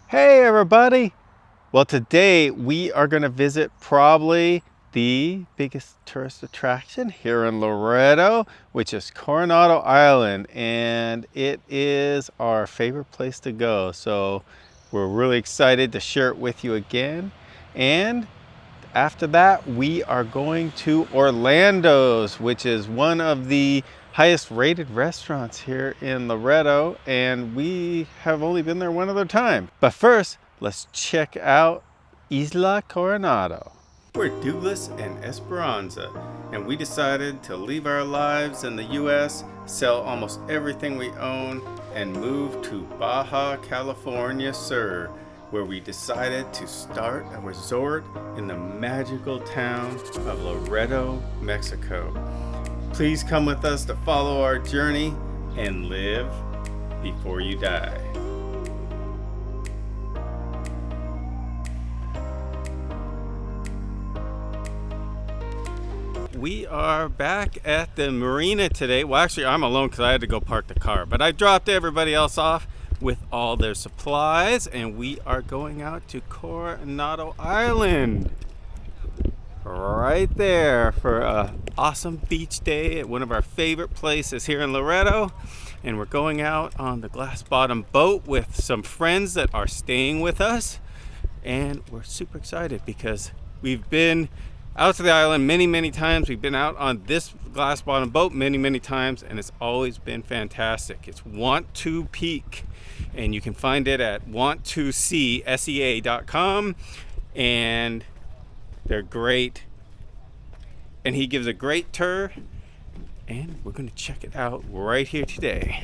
Hey everybody! Well, today we are going to visit probably the biggest tourist attraction here in Loreto, which is Coronado Island, and it is our favorite place to go. So we're really excited to share it with you again. And after that, we are going to Orlando's, which is one of the highest rated restaurants here in Loreto, and we have only been there one other time. But first, let's check out Isla Coronado. We're Douglas and Esperanza, and we decided to leave our lives in the US, sell almost everything we own, and move to Baja California Sur, where we decided to start a resort in the magical town of Loreto, Mexico. Please come with us to follow our journey and live before you die. We are back at the marina today. Well, actually, I'm alone because I had to go park the car, but I dropped everybody else off with all their supplies, and we are going out to Coronado Island right there for an awesome beach day at one of our favorite places here in Loreto. And we're going out on the glass bottom boat with some friends that are staying with us, and we're super excited because we've been out to the island many times. We've been out on this glass bottom boat many times, and it's always been fantastic. It's Want to Peak, and you can find it at wanttosea.com, and they're great, and he gives a great tour, and we're going to check it out right here today.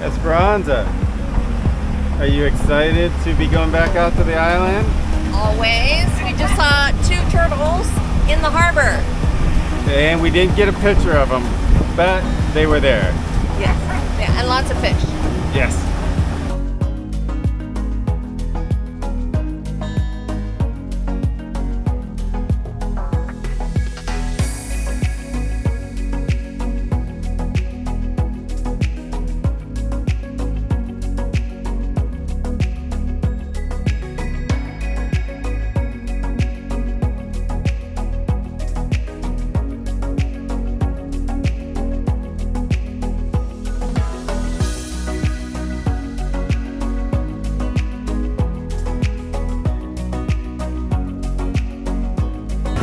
Esperanza, are you excited to be going back out to the island? Always. We just saw 2 turtles in the harbor. And we didn't get a picture of them, but they were there. Yes. Yeah, and lots of fish. Yes.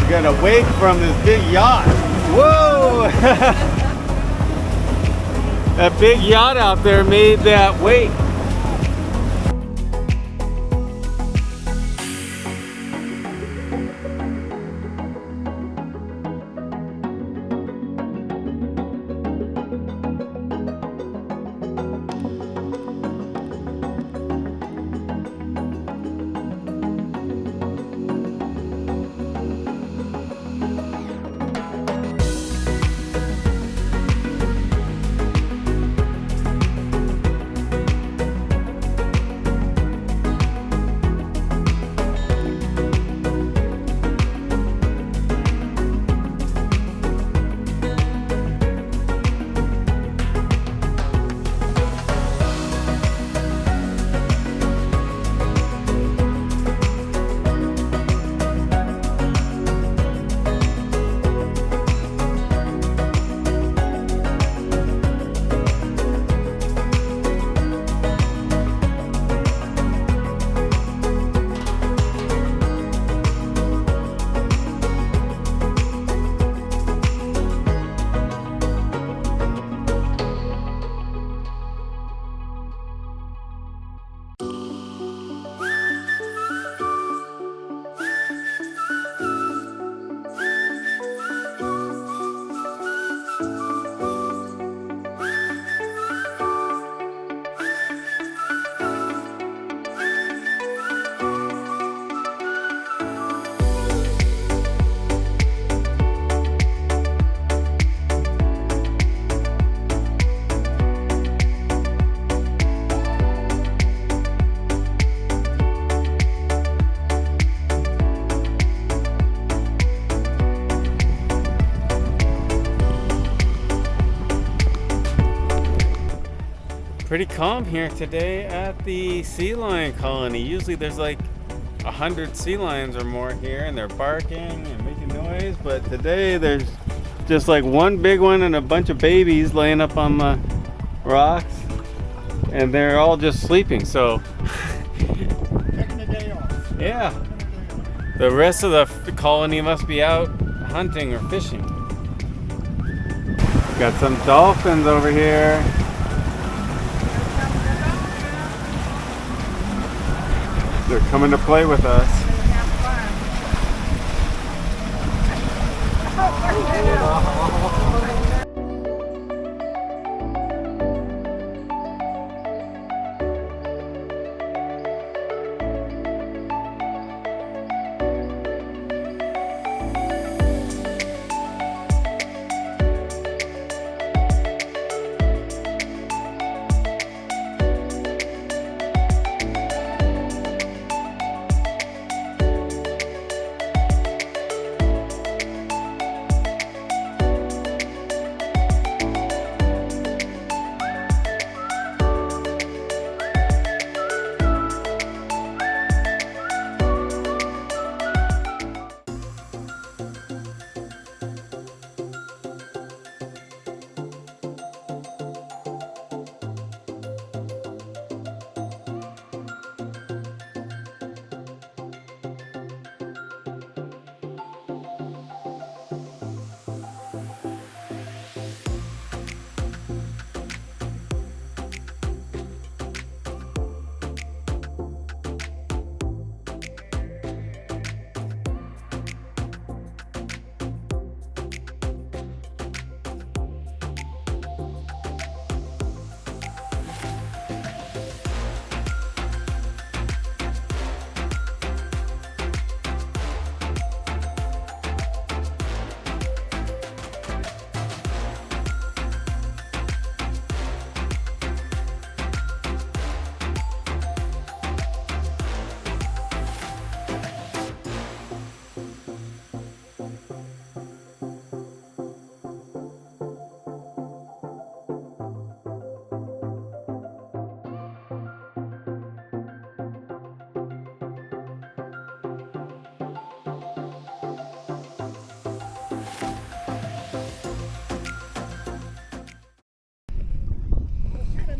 We got a wake from this big yacht. Whoa! That big yacht out there made that wake. Pretty calm here today at the sea lion colony. Usually there's like 100 sea lions or more here, and they're barking and making noise, but today there's just like one big one and a bunch of babies laying up on the rocks, and they're all just sleeping. So Taking the day off. yeah, the rest of the colony must be out hunting or fishing. Got some dolphins over here. They're coming to play with us.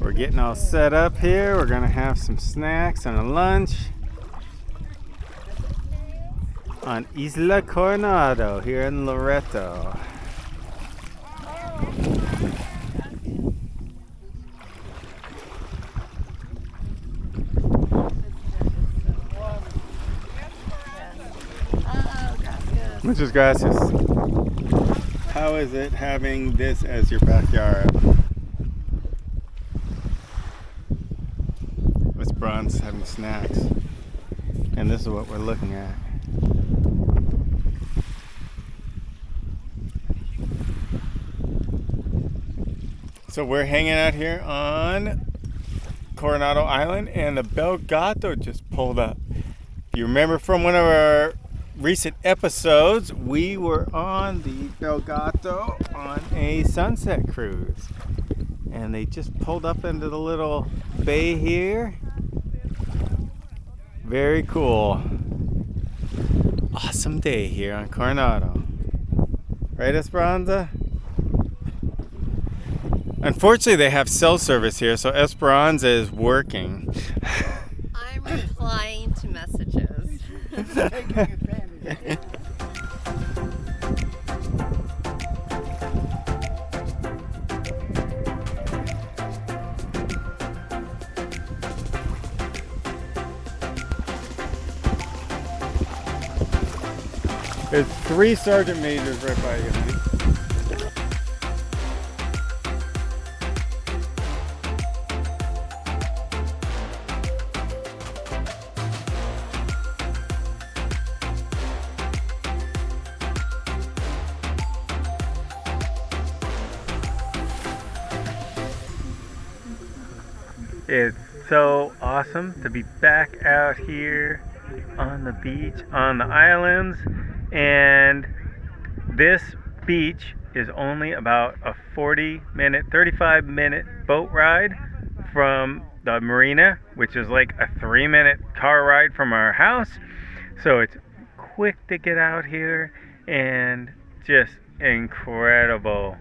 We're getting all set up here. We're gonna have some snacks and a lunch on Isla Coronado here in Loreto. Muchas gracias. How is it having this as your backyard? Bron's having snacks, and this is what we're looking at. So we're hanging out here on Coronado Island, and the Bel Gato just pulled up. If you remember from one of our recent episodes, we were on the Bel Gato on a sunset cruise, and they just pulled up into the little bay here. Very cool. Awesome day here on Coronado. Right, Esperanza? Unfortunately, they have cell service here, so Esperanza is working. I'm replying to messages. Taking advantage. There's 3 sergeant majors right by you, honey. It's so awesome to be back out here on the beach, on the islands, and this beach is only about a 35-minute boat ride from the marina, which is like a 3-minute car ride from our house. So it's quick to get out here and just incredible.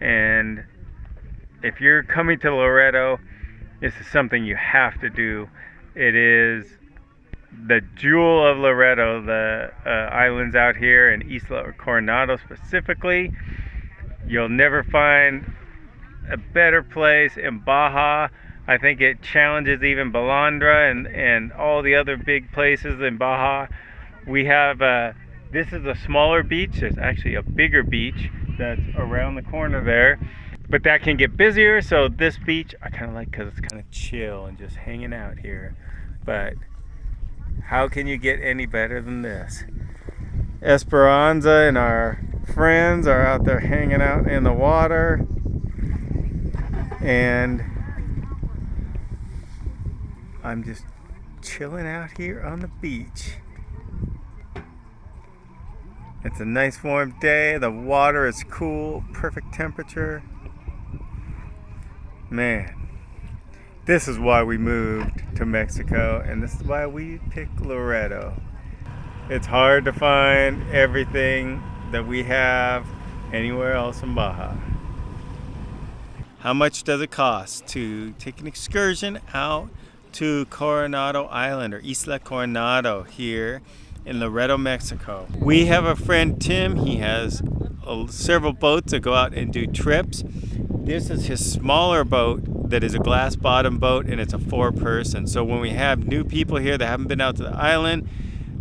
And if you're coming to Loreto, this is something you have to do. It is the jewel of Loreto, the islands out here in Isla Coronado specifically. You'll never find a better place in Baja. I think it challenges even Balandra and all the other big places in Baja. We have, this is a smaller beach. There's actually a bigger beach that's around the corner there. But that can get busier, so this beach I kind of like because it's kind of chill and just hanging out here. But how can you get any better than this? Esperanza and our friends are out there hanging out in the water. And I'm just chilling out here on the beach. It's a nice warm day. The water is cool, perfect temperature. Man, this is why we moved to Mexico, and this is why we picked Loreto. It's hard to find everything that we have anywhere else in Baja. How much does it cost to take an excursion out to Coronado Island, or Isla Coronado, here in Loreto, Mexico? We have a friend, Tim. He has several boats that go out and do trips. This is his smaller boat that is a glass bottom boat, and it's a 4-person. So when we have new people here that haven't been out to the island,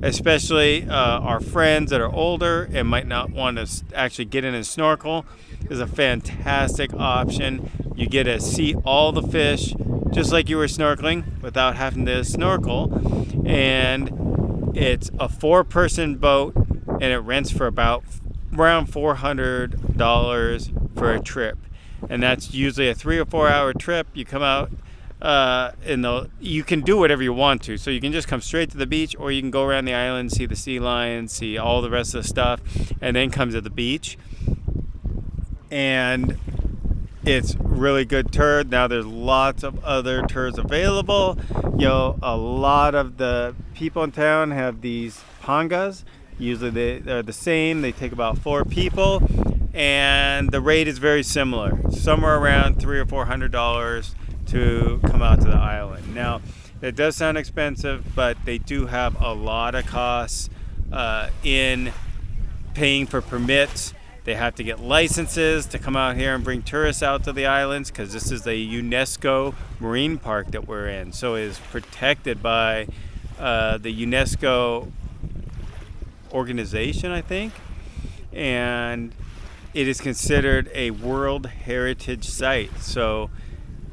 especially our friends that are older and might not want to actually get in and snorkel, is a fantastic option. You get to see all the fish just like you were snorkeling without having to snorkel. And it's a 4-person boat, and it rents for about around $400 for a trip. And that's usually a 3 or 4 hour trip. You come out you can do whatever you want to. So you can just come straight to the beach, or you can go around the island, see the sea lions, see all the rest of the stuff, and then come to the beach. And it's really good tour. Now there's lots of other tours available. A lot of the people in town have these pangas. Usually they're the same. They take about 4 people, and the rate is very similar, somewhere around $300 or $400 to come out to the island. Now, it does sound expensive, but they do have a lot of costs in paying for permits. They have to get licenses to come out here and bring tourists out to the islands, because this is a UNESCO marine park that we're in. So it is protected by the UNESCO organization, I think. And it is considered a World Heritage Site. So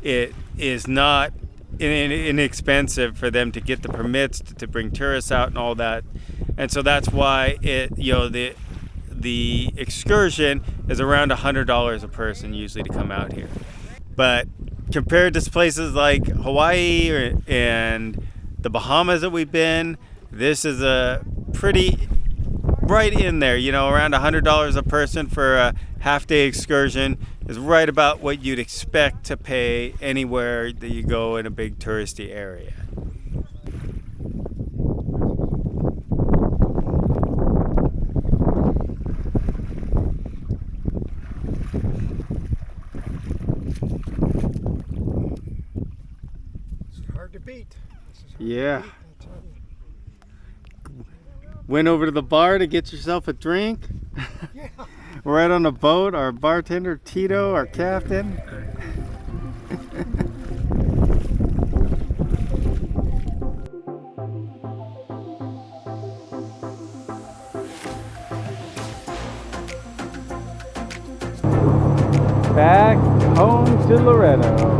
it is not inexpensive for them to get the permits to bring tourists out and all that. And so that's why the excursion is around $100 a person usually to come out here. But compared to places like Hawaii and the Bahamas that we've been, this is a pretty right in there, around $100 a person for a half-day excursion is right about what you'd expect to pay anywhere that you go in a big touristy area. It's hard to beat. Yeah. Went over to the bar to get yourself a drink. Yeah. We're out on the boat. Our bartender, Tito, our captain. Back home to Loreto.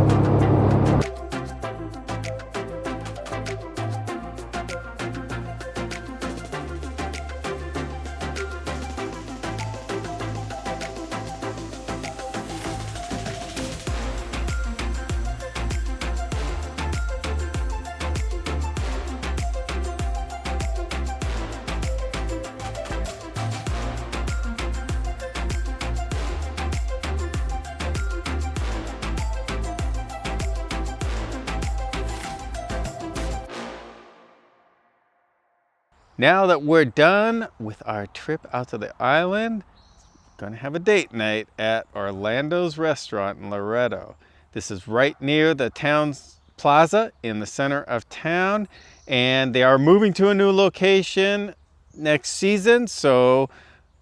Now that we're done with our trip out to the island, gonna have a date night at Orlando's restaurant in Loreto. This is right near the town's plaza in the center of town, and they are moving to a new location next season, so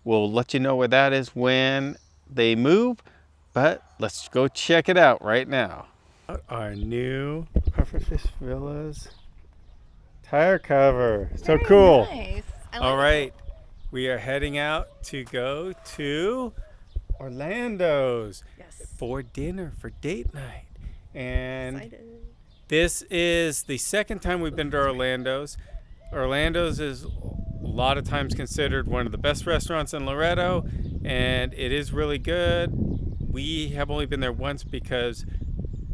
we'll let you know where that is when they move, but let's go check it out right now. Our new pufferfishvillas tire cover. So Very cool. Nice. I like All it. right, we are heading out to go to Orlando's Yes. for dinner, for date night. And Excited. this is the second time we've been to Orlando's. Orlando's is a lot of times considered one of the best restaurants in Loreto, and it is really good. We have only been there once because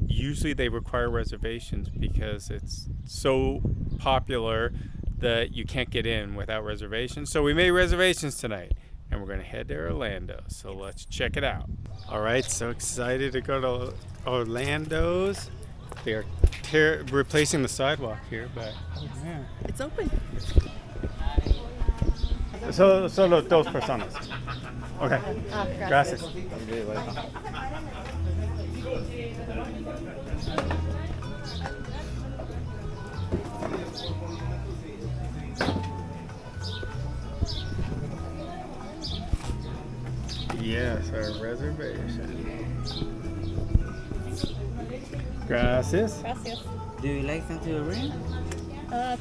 usually they require reservations because it's so popular that you can't get in without reservations. So we made reservations tonight and we're gonna head to Orlando. So let's check it out. All right, so excited to go to Orlando's. They are replacing the sidewalk here, but oh man. It's open. Solo dos personas. Okay, gracias. Yes, our reservation. Gracias. Gracias. Do you like something to drink?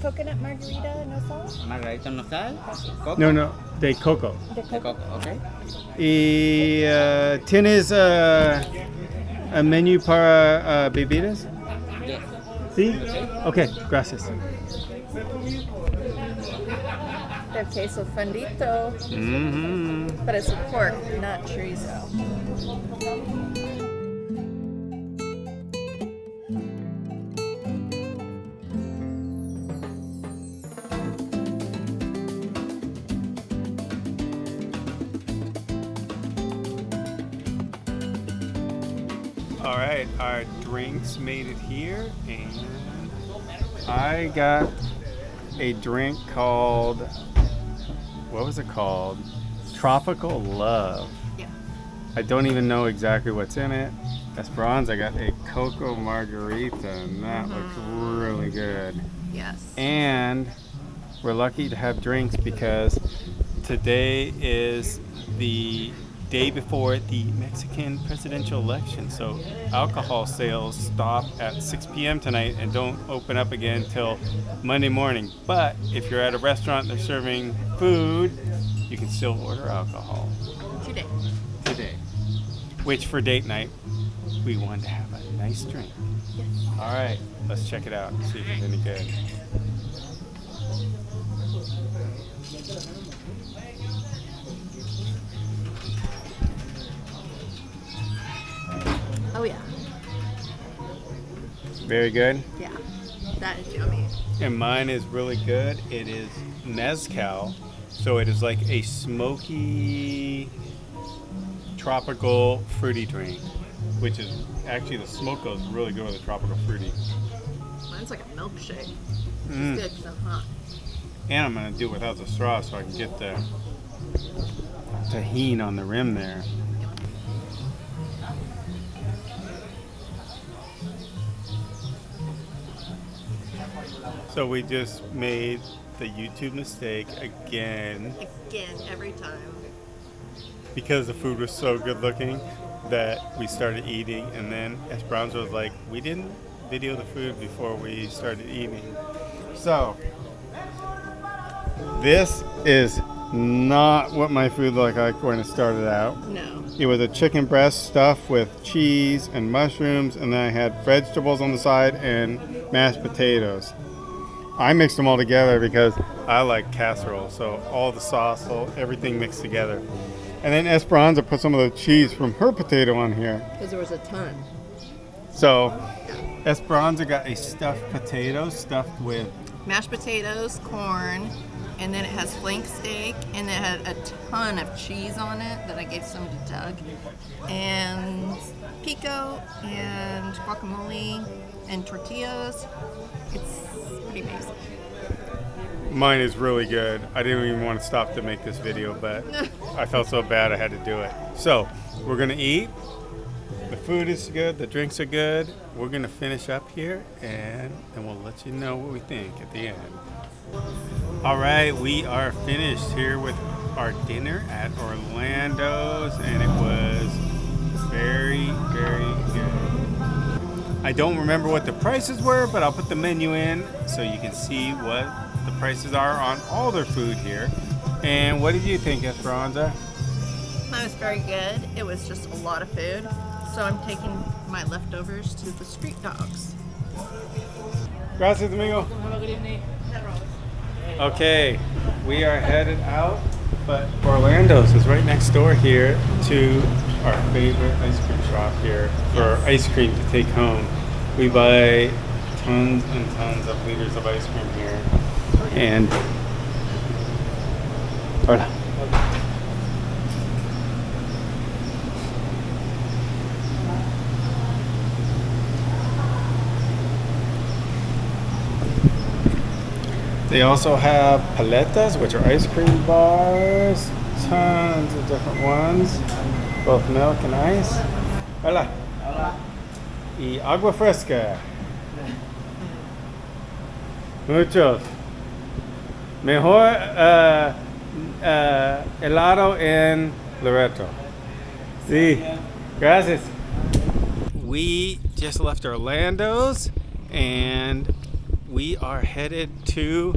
Coconut margarita, no salt? Margarita no sal? Coco? No, de coco. De De coco, okay. ¿Y tienes a menú para bebidas? Yes. Sí. Okay, gracias. They have queso fundito, Mm-hmm. but it's pork, not chorizo. All right, our drinks made it here, and I got a drink called, what was it called? Tropical Love. Yeah. I don't even know exactly what's in it. Esperanza got a cocoa margarita, and that looks really good. Yes. And we're lucky to have drinks because today is the day before the Mexican presidential election. So alcohol sales stop at 6 p.m. tonight and don't open up again until Monday morning. But if you're at a restaurant and they're serving food, you can still order alcohol Today. today. Which for date night, we wanted to have a nice drink. All right, let's check it out and see if it's any good. Oh yeah. Very good. Yeah. That is yummy. And mine is really good. It is mezcal, so it is like a smoky, tropical fruity drink, which is actually the smoke goes really good with the tropical fruity. Mine's like a milkshake. Mm. It's good because I'm hot. And I'm gonna do it without the straw so I can get the tahini on the rim there. So we just made the YouTube mistake again Again, every time. because the food was so good looking that we started eating, and then Esperanza was like, we didn't video the food before we started eating. So this is not what my food looked like when it started out. No. It was a chicken breast stuffed with cheese and mushrooms, and then I had vegetables on the side and mashed potatoes. I mixed them all together because I like casserole, so all the sauce, everything mixed together. And then Esperanza put some of the cheese from her potato on here. Because there was a ton. So Esperanza got a stuffed potato stuffed with Mashed potatoes, corn, and then it has flank steak, and it had a ton of cheese on it that I gave some to Doug, and pico, and guacamole, and tortillas. It's pretty amazing. Mine is really good. I didn't even want to stop to make this video, but I felt so bad I had to do it. So we're gonna eat. The food is good, the drinks are good. We're gonna finish up here and then we'll let you know what we think at the end. All right, we are finished here with our dinner at Orlando's and it was very, very good. I don't remember what the prices were, but I'll put the menu in so you can see what the prices are on all their food here. And what did you think, Esperanza? That was very good. It was just a lot of food. So I'm taking my leftovers to the street dogs. Gracias, amigo. Okay, we are headed out, but Orlando's is right next door here to our favorite ice cream shop here for ice cream to take home. We buy tons and tons of liters of ice cream here. And hola. They also have paletas, which are ice cream bars. Tons of different ones, both milk and ice. Hola. Hola. Y agua fresca. Muchos. Mejor helado en Loreto. Sí. Gracias. We just left Orlando's and we are headed to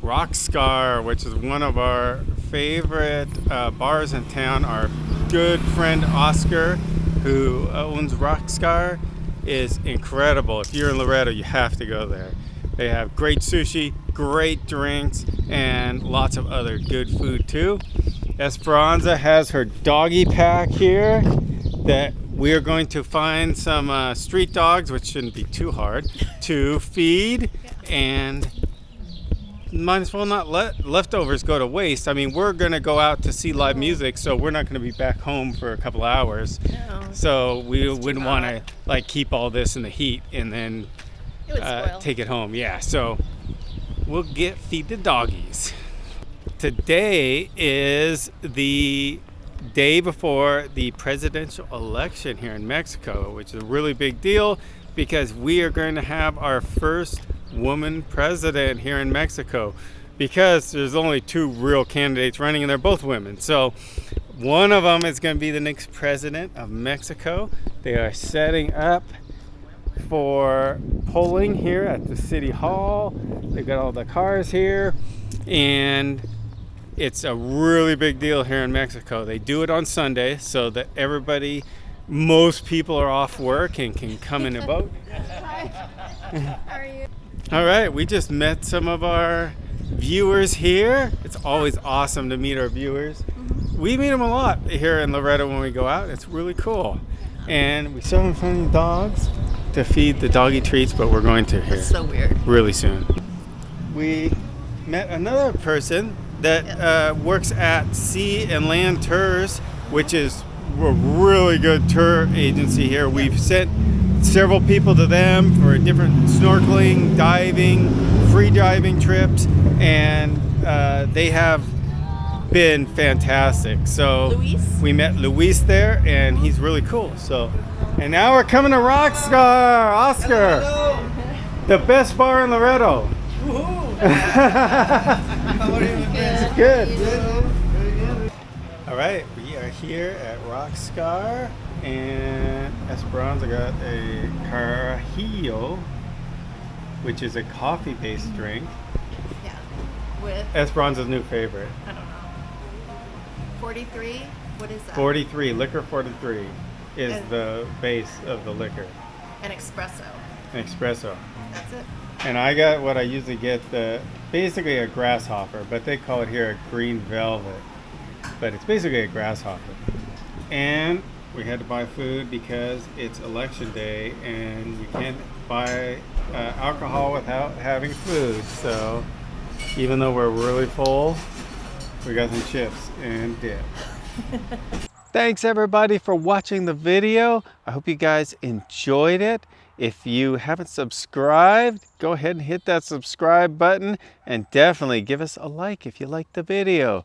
Rockscar, which is one of our favorite bars in town. Our good friend Oscar, who owns Rockscar, is incredible. If you're in Loreto, you have to go there. They have great sushi, great drinks, and lots of other good food too. Esperanza has her doggy pack here that we are going to find some street dogs, which shouldn't be too hard, to feed. And might as well not let leftovers go to waste. I mean, we're gonna go out to see live music, so we're not gonna be back home for a couple of hours. No, so we wouldn't want to like keep all this in the heat and then take it home. Yeah, so we'll feed the doggies. Today is the day before the presidential election here in Mexico, which is a really big deal because we are going to have our first woman president here in Mexico, because there's only two real candidates running and they're both women. So one of them is going to be the next president of Mexico. They are setting up for polling here at the city hall. They've got all the cars here and it's a really big deal here in Mexico. They do it on Sunday so that most people are off work and can come in and vote. Hi. How are you? All right, we just met some of our viewers here. It's always awesome to meet our viewers. We meet them a lot here in Loreto when we go out. It's really cool. And we still haven't found any dogs to feed the doggy treats, but we're going to here. That's so weird. Really soon. We met another person that works at Sea and Land Tours, which is a really good tour agency here. We've sent several people to them for different snorkeling, diving, free diving trips, and they have been fantastic. So Luis? We met Luis there, and he's really cool. So, and now we're coming to Rockscar, Oscar, the best bar in Loreto. Good. All right, we are here at Rockscar, and Esperanza got a carajillo, which is a coffee-based drink. Yeah. With, Esperanza's new favorite. I don't know, 43? What is that? 43, liquor 43 is And- the base of the liquor. An espresso. An espresso. That's it. And I got what I usually get, basically a grasshopper, but they call it here a green velvet. But it's basically a grasshopper. And we had to buy food because it's election day and you can't buy alcohol without having food. So even though we're really full, we got some chips and dip. Thanks everybody for watching the video. I hope you guys enjoyed it. If you haven't subscribed, go ahead and hit that subscribe button and definitely give us a like if you like the video.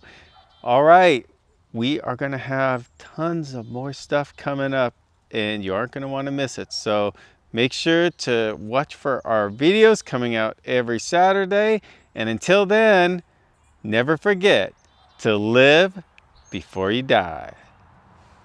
All right, we are going to have tons of more stuff coming up and you aren't going to want to miss it. So make sure to watch for our videos coming out every Saturday. And until then, never forget to live before you die.